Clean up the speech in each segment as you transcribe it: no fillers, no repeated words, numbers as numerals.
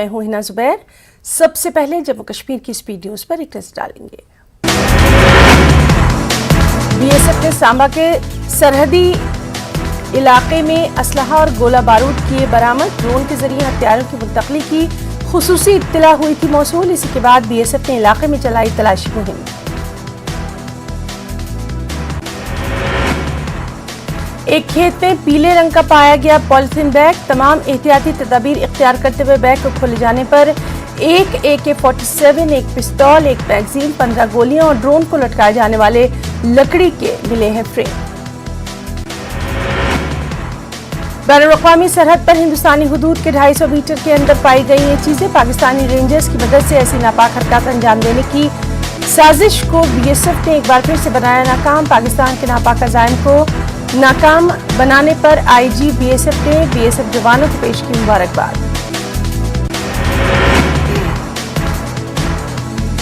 मैं हूं हिना जुबैर। सबसे पहले जम्मू कश्मीर की स्पीड न्यूज पर एक नजर डालेंगे। बीएसएफ ने सांबा के सरहदी इलाके में असलहा और गोला बारूद किए बरामद। ड्रोन के जरिए हथियारों की मुंतकली की खुसूसी इत्तला हुई थी मौसूल। इसी के बाद बीएसएफ ने इलाके में चलाई तलाशी मुहिम। एक खेत में पीले रंग का पाया गया पॉलिथीन बैग। तमाम एहतियाती तदाबीर इख्तियार करते हुए बैग को खोले जाने पर एक AK-47, एक पिस्तौल, एक मैगजीन, 15 गोलियां और ड्रोन को लटकाए जाने वाले लकड़ी के मिले हैं फ्रेम। बैनुल-अक़वामी सरहद पर हिंदुस्तानी हुदूद के 250 मीटर के अंदर पाई गई ये चीजें। पाकिस्तानी रेंजर्स की मदद से ऐसी नापाक हरकत अंजाम देने की साजिश को बीएसएफ ने एक बार फिर से बनाया नाकाम। पाकिस्तान के नापाक अज़ाइम को नाकाम बनाने पर आईजी बीएसएफ ने बीएसएफ जवानों को पेश की मुबारकबाद।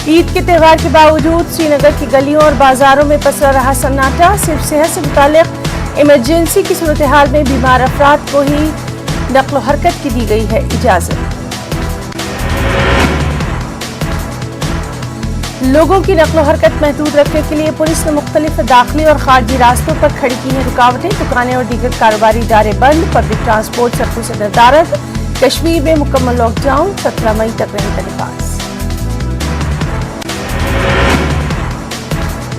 ईद के त्यौहार के बावजूद श्रीनगर की गलियों और बाजारों में पसरा रहा सन्नाटा। सिर्फ सेहत से मुताल्लिक इमरजेंसी की सूरत हाल में बीमार अफराद को ही नक्लो हरकत की दी गई है इजाजत। लोगों की नक्लो हरकत महदूद रखने के लिए पुलिस ने मुख्तलिफ दाखिली और खारजी रास्तों पर खड़ी की हैं रुकावटें। दुकानें और दीगर कारोबारी इदारे बंद। पब्लिक ट्रांसपोर्ट सड़कों से नदारद। कश्मीर में मुकम्मल लॉकडाउन 17 मई तक रहेगा निफाज।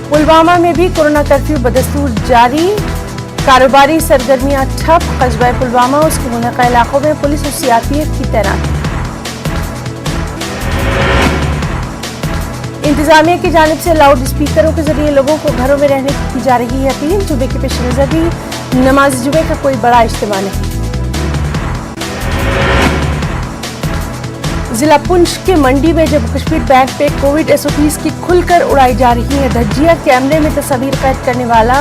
पुलवामा में भी कोरोना कर्फ्यू बदस्तूर जारी। कारोबारी सरगर्मियां ठप। कस्बा पुलवामा उसके मुनक़ा इलाकों में पुलिस और सीआरपीएफ की तैनाती। इंतजामिया की जानिब से लाउड स्पीकरों के जरिए लोगों को घरों में रहने की जा रही है अपील। जुमे के पेश नजर भी नमाज जुमे का कोई बड़ा इज्तिमा नहीं। जिला पुंछ के मंडी में जम्मू कश्मीर बैंक पे कोविड एसओपीज की खुलकर उड़ाई जा रही है धज्जियां। कैमरे में तस्वीर कैद करने वाला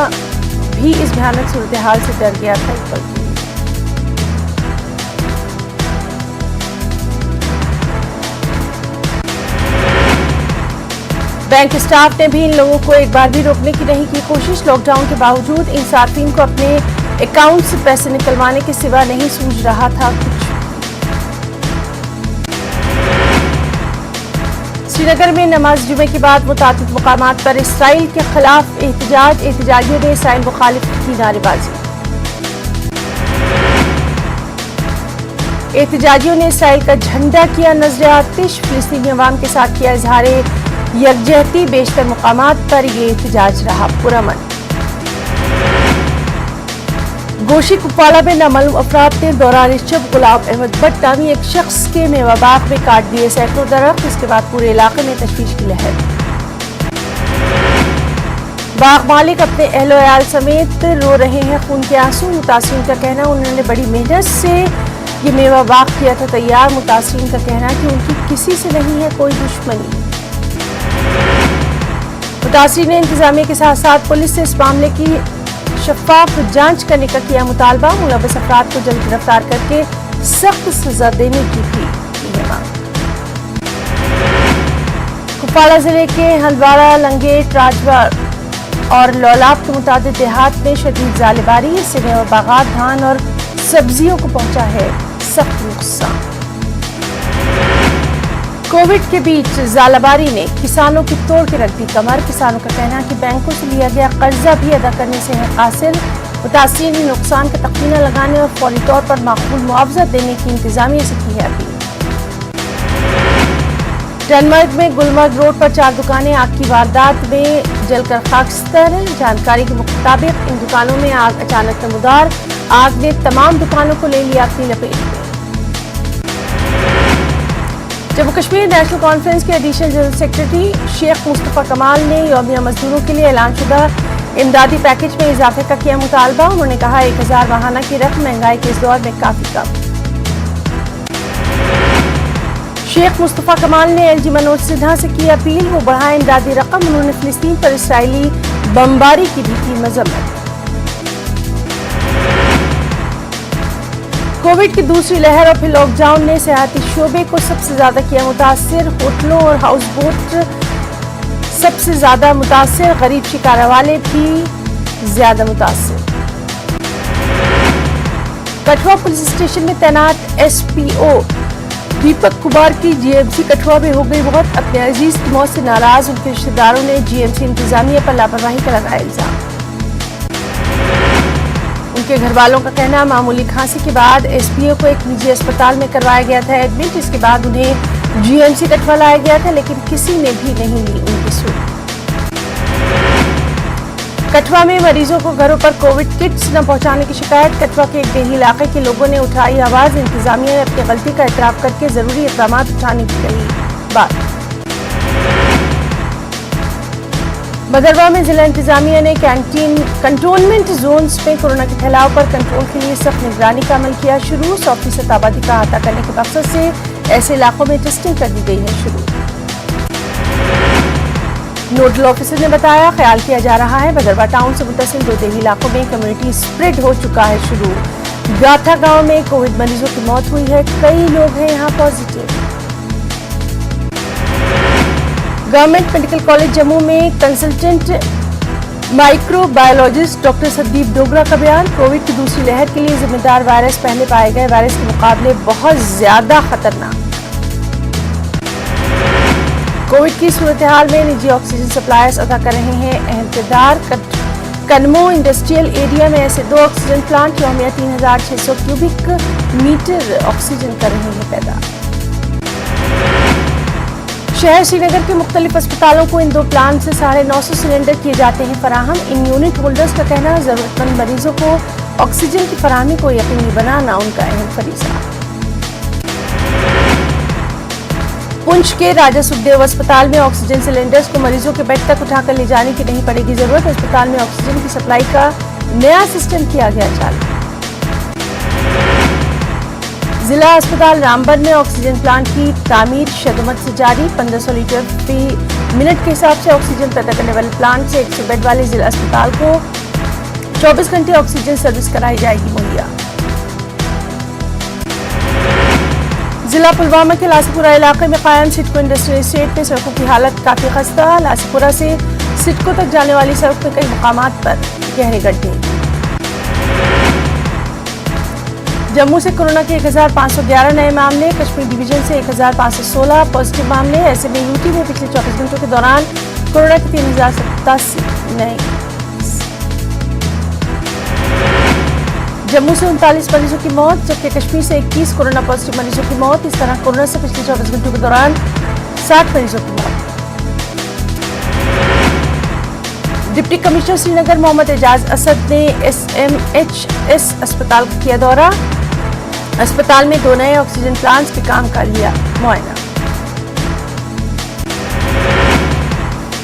भी इस भयानक सूरत हाल से डर गया था। बैंक स्टाफ ने भी इन लोगों को एक बार भी रोकने की नहीं की कोशिश। लॉकडाउन के बावजूद इन सार्फिन को अपने अकाउंट से पैसे निकलवाने के सिवा नहीं सूझ रहा था कुछ। श्रीनगर में नमाज जुमे के बाद मुतादिद मुकामात पर इसराइल के खिलाफ एहतजाज। एहतजाजियों ने इसराइल मुखालिफ की नारेबाजी। एहतजाजियों ने इसराइल का झंडा किया नजर आतिश। फिलिस्तीनी अवाम के साथ किया इजहार यकजहती। बेशतर मुकामात पर यह एहतजाज रहा पुरअमन। गोशी कुपवाड़ा में नामालूम अफराद ने दौरान शब गुलाम अहमद भट्ट नामी एक शख्स के मेवा बाग में काट दिए सैकड़ों दरख्त। इसके बाद पूरे इलाके में तशवीश की लहर। बाग मालिक अपने अहलो अयाल समेत रो रहे हैं खून के आंसू। मुतासिरीन का कहना उन्होंने बड़ी मेहनत से ये मेवा बाग किया था तैयार। मुतासिरीन का कहना कि उनकी किसी से नहीं है कोई दुश्मनी। मुतासिरीन ने इंतजामिया के साथ साथ पुलिस से इस मामले की शफाफ जांच करने का किया मुतालबा। मुलव्वस अफराद को जल्द गिरफ्तार करके सख्त सजा देने की भी है मांग। कुपवाड़ा जिले के हंदवाड़ा, लंगेट, राजवाड़ और लौलाब के मुतादिद देहात में शदीद जालेबारी। इससे मेवा बागात, धान और सब्जियों को पहुंचा है सख्त नुकसान। कोविड के बीच जालाबारी ने किसानों की तोड़ के रख दी कमर। किसानों का कहना है कि बैंकों से लिया गया कर्जा भी अदा करने से है कासिर। मुतासिरीन ने नुकसान का तखमीना लगाने और फौरी तौर पर माकूल मुआवजा देने की इंतजामिया से की है अपील। टनमर्ग में गुलमर्ग रोड पर 4 दुकानें आग की वारदात में जलकर खाकस्तर। जानकारी के मुताबिक इन दुकानों में आग अचानक नमूदार। आग ने तमाम दुकानों को ले लिया अपनी लपेट में। जम्मू कश्मीर नेशनल कॉन्फ्रेंस के additional general secretary Sheikh Mustafa Kamal ने यौमिया मजदूरों के लिए ऐलानशुदा इमदादी पैकेज में इजाफे का किया मुतालबा। उन्होंने कहा 1000 माहाना की रकम महंगाई के इस दौर में काफी कम। शेख मुस्तफा कमाल ने LG मनोज सिन्हा से की अपील वो बढ़ाए इमदादी रकम। उन्होंने फिलिस्तीन पर इसराइली बमबारी की भी की मजम्मत। कोविड की दूसरी लहर और फिर लॉकडाउन ने सेहती शोबे को सबसे ज्यादा किया मुतासिर। होटलों और हाउस बोट सबसे ज्यादा मुतासिर। गरीब शिकारा वाले भी ज्यादा मुतासिर। कठुआ पुलिस स्टेशन में तैनात SPO दीपक कुमार की जीएमसी कठुआ में हो गई मौत। अपने अजीज की मौत से नाराज उनके रिश्तेदारों ने जीएमसी इंतजामिया पर लापरवाही का लगाया इल्जाम। उनके घर वालों का कहना, मामूली खांसी के बाद एसपीओ को एक निजी अस्पताल में करवाया गया था एडमिट, जिसके बाद उन्हें जीएमसी कठुआ लाया गया था, लेकिन किसी ने भी नहीं ली उनकी सुध। कठुआ में मरीजों को घरों पर कोविड किट्स न पहुंचाने की शिकायत। कठुआ के एक देही इलाके के लोगों ने उठाई आवाज। इंतजामिया ने अपनी गलती का एतराफ करके जरूरी इक़दाम उठाने की कही बात। भदरवा में जिला इंतजामिया ने कंटोनमेंट जोन्स में कोरोना के फैलाव पर कंट्रोल के लिए सख्त निगरानी का अमल किया शुरू। 100% आबादी का अहाता करने के मकसद से ऐसे इलाकों में टेस्टिंग कर दी गई है शुरू। नोडल ऑफिसर ने बताया, ख्याल किया जा रहा है भदरवा टाउन से मुत्तसिल 2 देही इलाकों में कम्युनिटी स्प्रेड हो चुका है शुरू। गाथा गांव में कोविड मरीजों की मौत हुई है, कई लोग हैं यहां positive. Government medical college Jammu में consultant microbiologist doctor Sandeep Dogra का बयान, कोविड की दूसरी लहर के लिए जिम्मेदार वायरस पहले पाए गए वायरस के मुकाबले बहुत ज्यादा खतरनाक। कोविड की सूरत हाल में निजी ऑक्सीजन सप्लायर्स अदा कर रहे हैं अहम किरदार। कनमो इंडस्ट्रियल एरिया में ऐसे 2 ऑक्सीजन प्लांट यौमिया 3600 क्यूबिक मीटर ऑक्सीजन कर रहे हैं पैदा। शहर श्रीनगर के मुख्तलिफ अस्पतालों को इन 2 प्लांट से 950 सिलेंडर किए जाते हैं फराहम। इन यूनिट होल्डर्स का कहना, जरूरतमंद मरीजों को ऑक्सीजन की फराहमी को यकीनी बनाना उनका अहम फरीजा। पुंछ के राजा सुखदेव अस्पताल में ऑक्सीजन सिलेंडर्स को मरीजों के बेड तक उठाकर ले जाने की नहीं पड़ेगी जरूरत। अस्पताल में ऑक्सीजन की सप्लाई का नया सिस्टम किया गया चालू। जिला अस्पताल रामबन में ऑक्सीजन प्लांट की तामीर शदमत से जारी। 1500 लीटर फी मिनट के हिसाब से ऑक्सीजन पैदा करने वाले प्लांट से 100 बेड वाले जिला अस्पताल को 24 घंटे ऑक्सीजन सर्विस कराई जाएगी मुहैया। जिला पुलवामा के लासीपुरा इलाके में कायम सिडको इंडस्ट्रियल एस्टेट में सड़कों की हालत काफी खस्ता। लासीपुरा से सिडको तक जाने वाली सड़क में कई मुकामात पर गहरे गड्ढे। जम्मू से कोरोना के 1511 नए मामले। कश्मीर डिवीजन से 1516 पॉजिटिव मामले। ऐसे में यूटी में पिछले 24 घंटों के दौरान कोरोना के 3087 नए। जम्मू से 39 मरीजों की मौत, जबकि कश्मीर से 21 कोरोना पॉजिटिव मरीजों की मौत। इस तरह कोरोना से पिछले 24 घंटों के दौरान 60 मरीजों की मौत। डिप्टी कमिश्नर श्रीनगर मोहम्मद एजाज असद ने SMHS अस्पताल का किया दौरा। अस्पताल में 2 नए ऑक्सीजन प्लांट्स के काम का लिया मुआयना।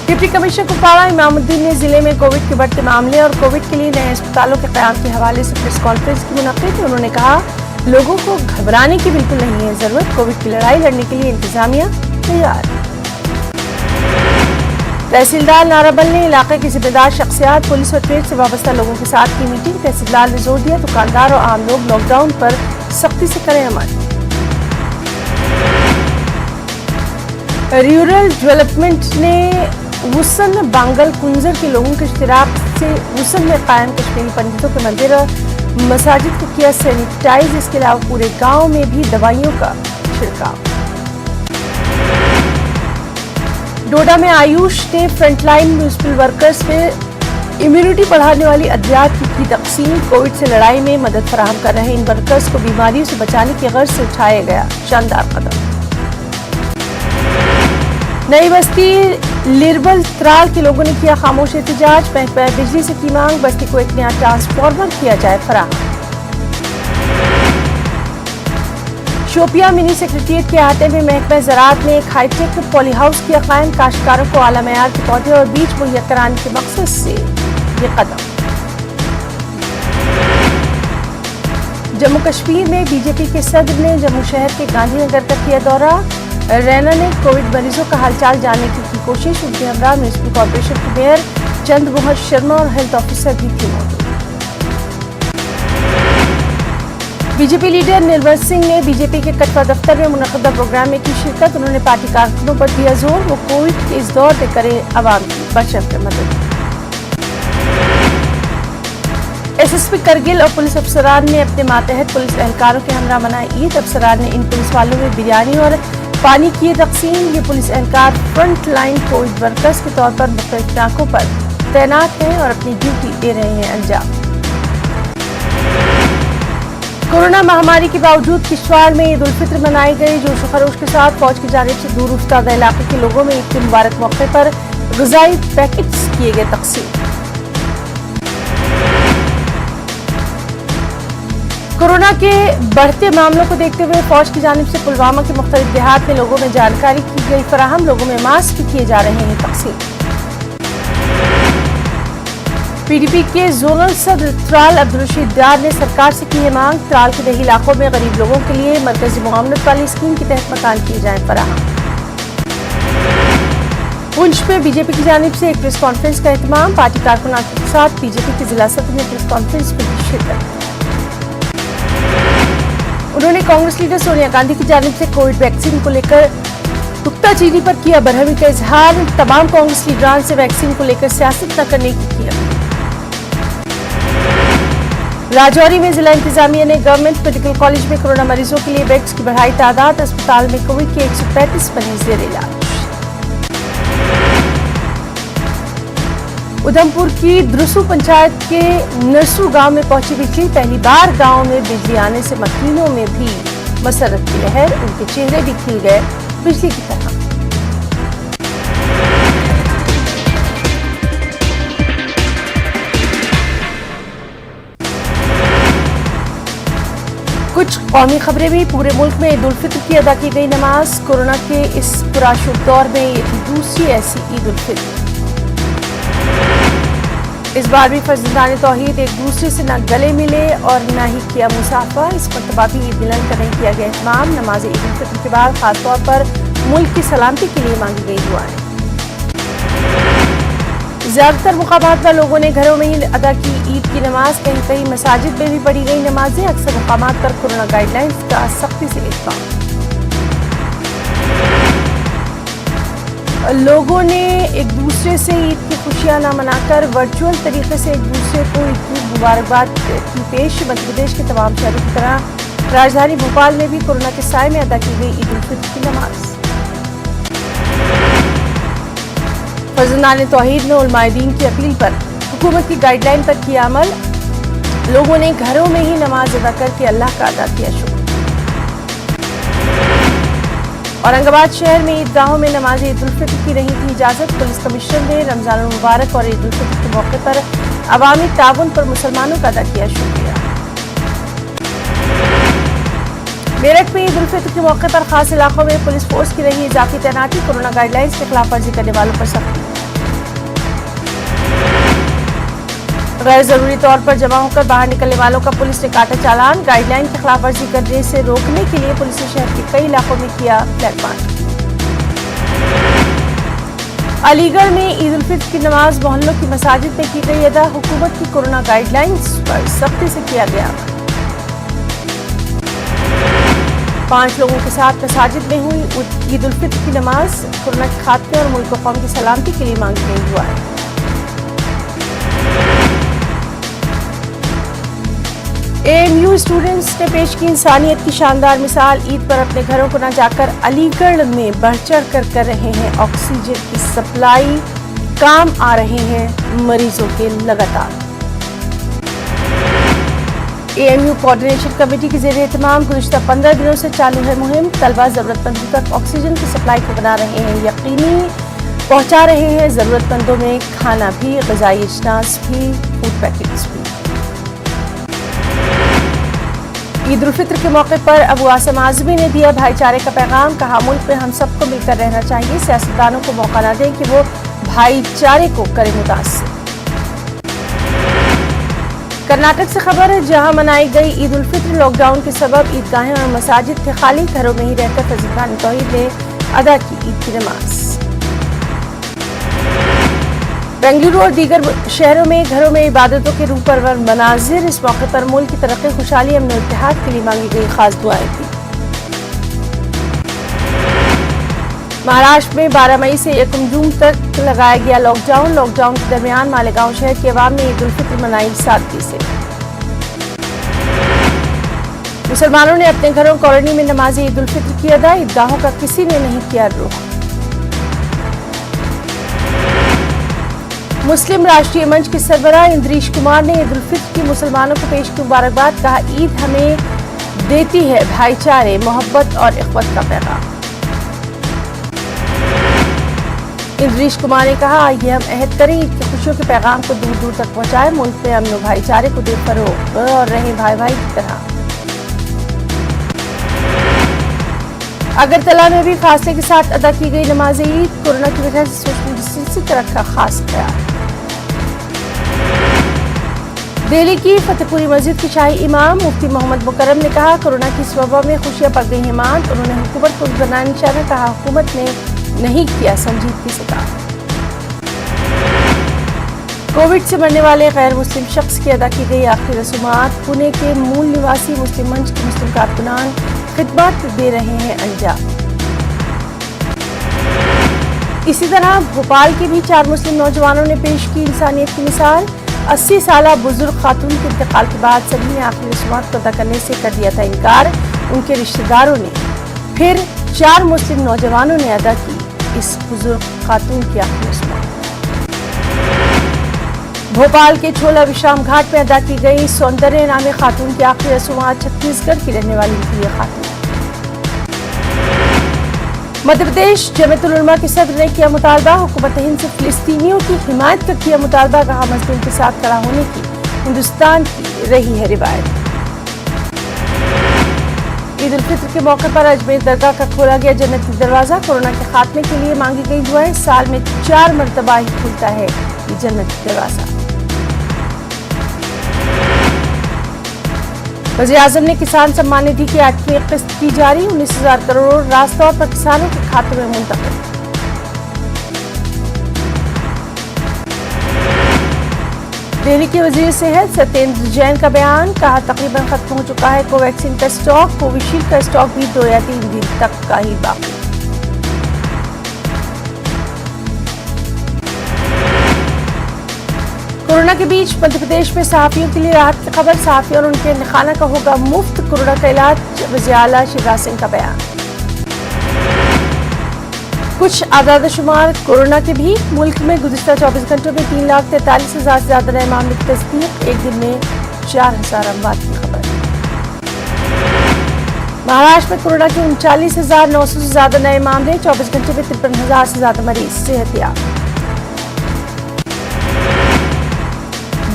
डिप्टी कमिश्नर कुपवाड़ा इमामुद्दीन ने जिले में कोविड के बढ़ते मामले और कोविड के लिए नए अस्पतालों के क़याम के हवाले से प्रेस कॉन्फ्रेंस की मुनाक़िद। उन्होंने कहा, लोगों को घबराने की बिल्कुल नहीं है जरूरत। कोविड की लड़ाई लड़ने के लिए इंतजामिया तैयार। तहसीलदार नाराबल ने इलाके की जिम्मेदार शख्सियात, पुलिस और ट्रेड से वाबस्ता लोगों के साथ की मीटिंग। तहसीलदार ने जोर दिया, दुकानदार और आम लोग लॉकडाउन पर सख्ती से करें अमल। रूरल डेवलपमेंट ने वुसन में बांगल कुंजर के लोगों के इश्तिराक से वुसन में कायम कश्मीरी पंडितों के मंदिर और मसाजिद को किया सैनिटाइज। इसके अलावा पूरे गांव में भी दवाइयों का छिड़काव। डोडा में आयुष ने फ्रंटलाइन म्यूनिसिपल वर्कर्स में इम्यूनिटी बढ़ाने वाली अद्वियात की तकसीम। कोविड से लड़ाई में मदद फराहम कर रहे इन वर्कर्स को बीमारियों से बचाने की गर्ज से उठाया गया शानदार कदम। नई बस्ती लिरबल त्राल के लोगों ने किया खामोश एहतजाज। महकमा बिजली से की मांग, बस्ती को एक नया ट्रांसफार्मर किया जाए फराहम। शोपिया मिनी सेक्रेटेरिएट के अहाते में महकमा ज़राअत ने एक हाईटेक पॉली हाउस किया कायम। काश्तकारों को आला मयार के पौधे और बीज मुहैया कराने के मकसद से ये कदम। जम्मू कश्मीर में बीजेपी के सदर ने जम्मू शहर के गांधीनगर का किया दौरा। रैना ने कोविड मरीजों का हालचाल जानने की कोशिश। उनके हमरा म्यूनिसिपल कॉर्पोरेशन के मेयर चंद मोहन शर्मा और हेल्थ ऑफिसर भी थे मौजूद। बीजेपी लीडर निर्मल सिंह ने बीजेपी के कठुआ दफ्तर में मुनक़दा प्रोग्राम में की शिरकत। उन्होंने पार्टी कारकुनों पर दिया जोर, वो कोविड के इस दौर में करें आवाम की बढ़चढ़ कर मदद। एसएसपी करगिल और पुलिस अफसरान ने अपने मातहत पुलिस एहलकारों के हमरा मनाई ईद। अफसरान ने इन पुलिस वालों में बिरयानी और पानी किए तकसीम। ये पुलिस एहलकार फ्रंट लाइन कोविड वर्कर्स के तौर पर मुख्तलिफ इलाकों पर तैनात हैं और अपनी ड्यूटी दे रहे हैं अंजाम। कोरोना महामारी के बावजूद किश्तवाड़ में ईद उल फित्र मनाई गई। जोश व खरोश के साथ फौज की जानिब से दूर उफ्तादा इलाके के लोगों में ईद के मुबारक मौके पर ग़िज़ाई पैकेट्स किए गए तकसीम। कोरोना के बढ़ते मामलों को देखते हुए फौज की जानिब से पुलवामा के मुख्तलिफ देहात में लोगों में जानकारी की गई फराहम। लोगों में मास्क किए जा रहे हैं तकसीम। पीडीपी के जोनल सदर त्राल अब्दुल रशीद डार ने सरकार से की है मांग। त्राल के दही इलाकों में गरीब लोगों के लिए मरकजी मुआवनत वाली स्कीम के तहत मकान किए जाए फराहम। पुंछ में बीजेपी की जानिब से एक प्रेस कॉन्फ्रेंस का एहतमाम। पार्टी कारकुनान के साथ बीजेपी के जिला सदर ने प्रेस कॉन्फ्रेंस में की शिरकत। उन्होंने कांग्रेस लीडर सोनिया गांधी की जानिब से कोविड वैक्सीन को लेकर नुक्ताचीनी पर किया बरहमी का इजहार। तमाम कांग्रेस लीडरान से वैक्सीन को लेकर सियासत न करने की अपील। राजौरी में जिला इंतजामिया ने गवर्नमेंट मेडिकल कॉलेज में कोरोना मरीजों के लिए बेड्स की बढ़ाई तादाद। अस्पताल में कोविड के 135 मरीज जेर इलाज। उधमपुर की द्रुसु पंचायत के नरसू गांव में पहुंची बिजली। पहली बार गांव में बिजली आने से मकीनों में भी मसरत की लहर। उनके चेहरे भी खिल गए बिजली की तरह। कुछ कौमी खबरें भी। पूरे मुल्क में ईद उल फित्र की अदा की गई नमाज। कोरोना के इस पुराशुभ दौर में ये थी दूसरी ऐसी ईद उल फित्र। इस बार भी फर्जंदान तौहीद एक दूसरे से न गले मिले और न ही किया मुसाफा। इस मरतबा भी ईद मिलन का नहीं किया गया इत्माम। नमाज ईद उल फित्र के बाद खासतौर पर मुल्क की सलामती के लिए मांगी गई दुआएं। ज्यादातर मुकामात पर लोगों ने घरों में ही अदा की ईद की नमाज। कहीं कहीं मसाजिद में भी पढ़ी गई नमाजें। अक्सर मुकामात पर कोरोना गाइडलाइंस का सख्ती से इत्माम। लोगों ने एक दूसरे से ईद की खुशियां न मनाकर वर्चुअल तरीके से एक दूसरे को ईद की मुबारकबाद की पेश। मध्य प्रदेश के तमाम शहरों की तरह राजधानी भोपाल में भी कोरोना के साए में अदा की गई ईद उल फित्र की नमाज। फर्जंदान तौहीद ने उलमाए दीन की अपील पर हुकूमत की गाइडलाइन पर किया अमल। लोगों ने घरों में ही नमाज अदा करके अल्लाह का अदा किया शुक्र। औरंगाबाद शहर में ईदगाहों में नमाज ईद उल फित्र की नहीं थी इजाजत। पुलिस कमिश्नर ने रमजान मुबारक और ईद उल फित्र के मौके पर अवामी ताउन पर मुसलमानों का अदा किया शुक्रिया। मेरठ में ईद उल फित्र के मौके पर खास इलाकों में पुलिस फोर्स की रही इजाफी तैनाती। कोरोना गाइडलाइंस के खिलाफ वर्जी करने वालों पर सख्ती। गैर जरूरी तौर पर जमा होकर बाहर निकलने वालों का पुलिस ने काटा चालान। गाइडलाइन की खिलाफ वर्जी करने से रोकने के लिए पुलिस ने शहर के कई इलाकों में किया फ्लैग मार्च। अलीगढ़ में ईद उल फित्र की नमाज मोहल्लों की मसाजिद में की गई अदा। हुकूमत की कोरोना गाइडलाइंस पर सख्ती से किया गया। 5 लोगों के साथ मसाजिद में हुई ईद उल फित्र की नमाज। कोरोना के खात्मे और मुल्क व कौम की सलामती के लिए मांगी गई दुआएं। एएमयू स्टूडेंट्स ने पेश की इंसानियत की शानदार मिसाल। ईद पर अपने घरों को न जाकर अलीगढ़ में बढ़ चढ़ कर रहे हैं ऑक्सीजन की सप्लाई। काम आ रहे हैं मरीजों के लगातार। एएमयू कोऑर्डिनेशन कमेटी की जेर एहतमाम गुज़िश्ता 15 दिनों से चालू है मुहिम। तलबा जरूरतमंदों तक ऑक्सीजन की सप्लाई को बना रहे हैं यकीनी, पहुंचा रहे हैं जरूरतमंदों में खाना भी, ग़िज़ाई अजनास भी, फूड पैकेट्स भी। ईद उल फित्र के मौके पर अबू आसिम आज़मी ने दिया भाईचारे का पैगाम। कहा मुल्क में हम सबको मिलकर रहना चाहिए। सियासतदानों को मौका न दें कि वो भाईचारे को करें मुतासिर। कर्नाटक से खबर है, जहां मनाई गई ईद उल फित्र लॉकडाउन के सबब ईदगाहें और मसाजिद थे खाली। घरों में ही रहकर फर्जंदान तौहीद ने अदा की ईद की नमाज। बेंगलुरु और दीगर शहरों में घरों में इबादतों के रूप परवर मनाजिर। इस मौके पर मुल्क की तरक्की, खुशहाली, अमन और इत्तेहाद के लिए मांगी गई खास दुआएं थी। महाराष्ट्र में 12 मई से 1 जून तक लगाया गया लॉकडाउन। लॉकडाउन के दरमियान मालेगांव शहर के अवाम ने ईद उल फित्र मनाई सादगी से। मुसलमानों ने अपने घरों कॉलोनी में नमाज ईद उल फित्र की अदा, ईदगाहों का किसी ने नहीं किया रुख। मुस्लिम राष्ट्रीय मंच के सरबराह इंद्रीश कुमार ने ईद उल फित्र की मुसलमानों को पेश की मुबारकबाद, कहा ईद हमें देती है भाईचारे, मोहब्बत और इख्वत का पैगाम। इंद्रीश कुमार ने कहा आइए हम अहद करें ईद की खुशियों के पैगाम को दूर दूर तक पहुंचाएं, मुल्क में अमन व भाईचारे को दे फरोग और रहें भाई भाई की तरह। अगरतला में भी फासले के साथ अदा की गई नमाज ईद, कोरोना की वजह से सोशल डिस्टेंसिंग का रखा खास ख्याल। दिल्ली की फतेहपुरी मस्जिद के शाही इमाम मुफ्ती मोहम्मद मुकर्रम ने कहा कोरोना की इस वबा में खुशियां पड़ गई हैं मांद, उन्होंने हुकूमत को बनाने निशाना, कहा हुकूमत ने नहीं किया संजीदगी से काम। कोविड से मरने वाले गैर मुस्लिम शख्स की अदा की गई आखिरी रसूमात, पुणे के मूल निवासी मुस्लिम मंच के मुस्लिम कारकुनान खिदमत दे रहे हैं अंजाम। इसी तरह भोपाल के भी 4 मुस्लिम नौजवानों ने पेश की इंसानियत की मिसाल। 80 साला बुजुर्ग खातून के इंतकाल के बाद सभी ने आखिरी रसूमात को अदा करने से कर दिया था इनकार, उनके रिश्तेदारों ने फिर 4 मुस्लिम नौजवानों ने अदा की इस बुजुर्ग खातून की आखिरी रसूमात। भोपाल के छोला विश्राम घाट में अदा की गई सौंदर्य नामी खातून की आखिरी रसूमात, छत्तीसगढ़ की रहने वाली थी ये खातून। मध्य प्रदेश जमीयत उल उलमा के सदर ने किया मुतालबा, हुकूमत हिंद से फिलिस्तीनियों की हिमायत का किया मुतालबा, कहा मजलूम के साथ खड़ा होने की हिंदुस्तान की रही है रिवायत। ईद उल फित्र के मौके पर अजमेर दरगाह का खोला गया जन्नती दरवाजा, कोरोना के खात्मे के लिए मांगी गई दुआएं, साल में 4 मरतबा ही खुलता है ये जन्नती दरवाजा। वज़ीर आज़म ने किसान सम्मान निधि की 8वीं किस्त की जारी, 19,000 करोड़ रास्त तौर पर किसानों के खातों में मुंतकिल। दिल्ली के वज़ीर सेहत सत्येंद्र जैन का बयान, कहा तकरीबन खत्म हो चुका है कोवैक्सीन का स्टॉक, कोविशील्ड का स्टॉक भी 2 या 3 दिन तक का ही बाकी। कोरोना के बीच मध्य प्रदेश में सहाफियों के लिए राहत की खबर, सहाफी और उनके खाना का होगा मुफ्त कोरोना का इलाज, वज़ीर आला शिवराज सिंह का बयान। कुछ आदाद शुमार कोरोना के भी, मुल्क में गुज़िश्ता 24 घंटों में 3,43,000 से ज्यादा नए मामलों की तस्दीक, एक दिन में 4,000 अमवात की खबर। महाराष्ट्र में कोरोना के 39,900 से ज्यादा नए मामले, 24 घंटे में 53,000 से ज्यादा मरीज सेहतियाब।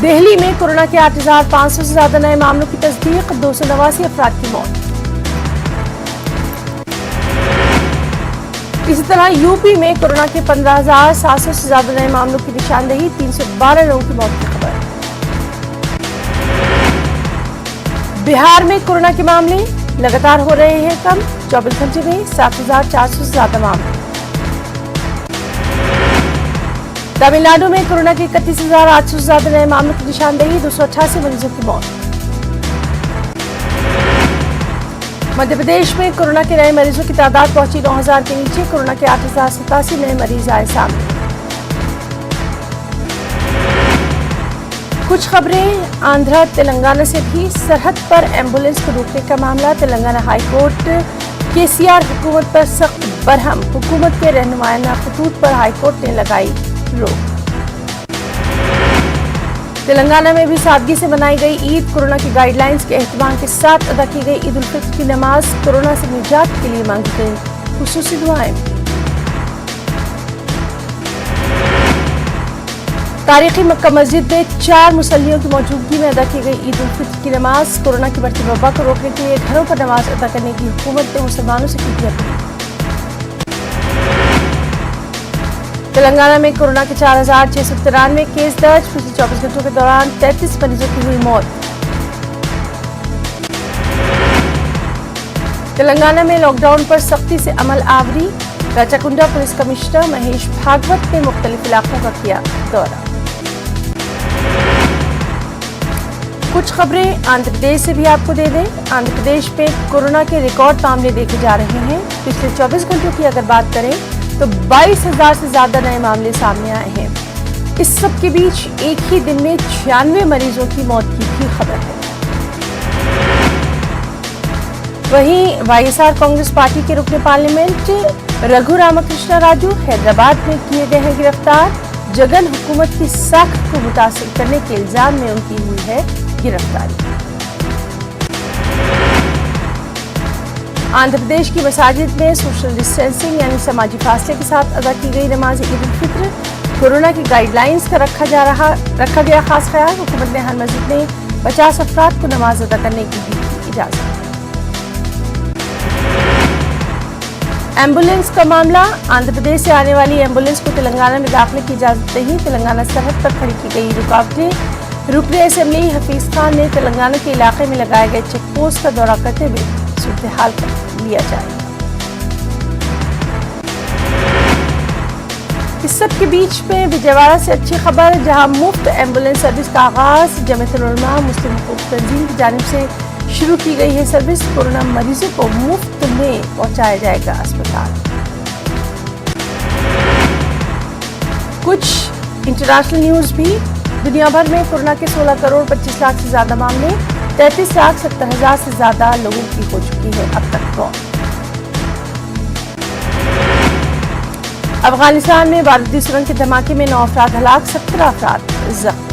दिल्ली में कोरोना के 8,500 से ज्यादा नए मामलों की तस्दीक, 289 अफराद की मौत। इसी तरह यूपी में कोरोना के 15,700 से ज्यादा नए मामलों की निशानदेही, 312 लोगों की मौत की खबर। बिहार में कोरोना के मामले लगातार हो रहे हैं कम, 24 घंटे में 7,400 से ज्यादा मामले। तमिलनाडु में कोरोना के 31,800 से ज्यादा नए मामलों की निशानदेही, 288 मरीजों की मौत। मध्य प्रदेश में कोरोना के नए मरीजों की तादाद पहुंची 9,000 के नीचे, कोरोना के 8,087 नए मरीज आए सामने। कुछ खबरें आंध्र तेलंगाना से भी, सरहद पर एम्बुलेंस को रोकने का मामला, तेलंगाना हाईकोर्ट केसीआर हुकूमत पर सख्त बरहम, हुकूमत के रहनुमायाना खतूत पर हाईकोर्ट ने लगाई रोक। तेलंगाना में भी सादगी से मनाई गई ईद, कोरोना की गाइडलाइंस के एहतमाम के साथ अदा की गई ईद उल फित्र की नमाज, कोरोना से निजात के लिए मांगी गई खुसूसी दुआएं। तारीखी मक्का मस्जिद में 4 मुसल्लियों की मौजूदगी में अदा की गई ईद उल फित्र की नमाज, कोरोना की बढ़ती वबा को रोकने के लिए घरों पर नमाज अदा करने की हुकूमत ने मुसलमानों से की अपील। तेलंगाना में कोरोना के 4,693 केस दर्ज, पिछले 24 घंटों के दौरान 33 मरीजों की हुई मौत। तेलंगाना में लॉकडाउन पर सख्ती से अमल आवरी, राचाकुंडा पुलिस कमिश्नर महेश भागवत ने मुख्तलिफ इलाकों का किया दौरा। कुछ खबरें आंध्र प्रदेश से भी आपको दे दें, आंध्र प्रदेश में कोरोना के रिकॉर्ड मामले देखे जा रहे हैं। पिछले 24 घंटों की अगर बात करें तो 22,000 से ज्यादा नए मामले सामने आए हैं। इस सब के बीच एक ही दिन में 96 मरीजों की मौत की भी खबर है। वहीं वाईएसआर कांग्रेस पार्टी के रुकने पार्लियामेंट रघु रामकृष्ण राजू हैदराबाद में किए गए हैं गिरफ्तार। जगन हुकूमत की साख को मुतासिर करने के इल्जाम में उनकी हुई है गिरफ्तारी। आंध्र प्रदेश की मसाजिद में सोशल डिस्टेंसिंग यानी समाजी फासले के साथ अदा की गई नमाज ईद उल फित्र। कोरोना की गाइडलाइंस का रखा गया खास ख्याल। हुकूमत ने हर मस्जिद में 50 अफराद को नमाज अदा करने की दी इजाजत। एम्बुलेंस का मामला। आंध्र प्रदेश से आने वाली एम्बुलेंस को तेलंगाना में दाखिले की इजाजत नहीं। तेलंगाना सरहद पर खड़ी की गई रुकावटें। रुकने असेंबली हफीज खान ने तेलंगाना के इलाके में लगाए गए चेक पोस्ट का दौरा करते हुए सूरत हाल पर लिया जाए। इस सब के बीच में विजयवाड़ा से अच्छी खबर, जहां मुफ्त एम्बुलेंस सर्विस का आगाज। जमीयतुल उलमा मुस्लिम हुकूक तंजीम की जानिब से शुरू की गई है सर्विस। कोरोना मरीजों को मुफ्त में पहुंचाया जाएगा अस्पताल। कुछ इंटरनेशनल न्यूज भी। दुनिया भर में कोरोना के 16 करोड़ 25 लाख से ज्यादा मामले, 33,70,000 से ज्यादा लोगों की हो चुकी है अब तक मौत। अफगानिस्तान में बारूदी सुरंग के धमाके में 9 अफराद हलाक, 17 अफराद जख्मी।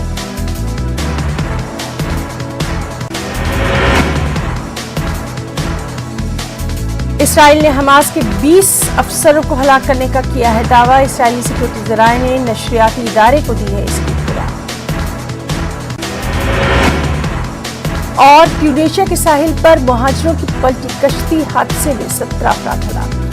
इसराइल ने हमास के 20 अफसरों को हलाक करने का किया है दावा। इसराइली सिक्योरिटी जराये ने नशरियाती इदारे को दी है इसकी इत्तला। और ट्यूनीशिया के साहिल पर मुहाजिरों की पलटी कश्ती हादसे में 17 अफराद हलाक।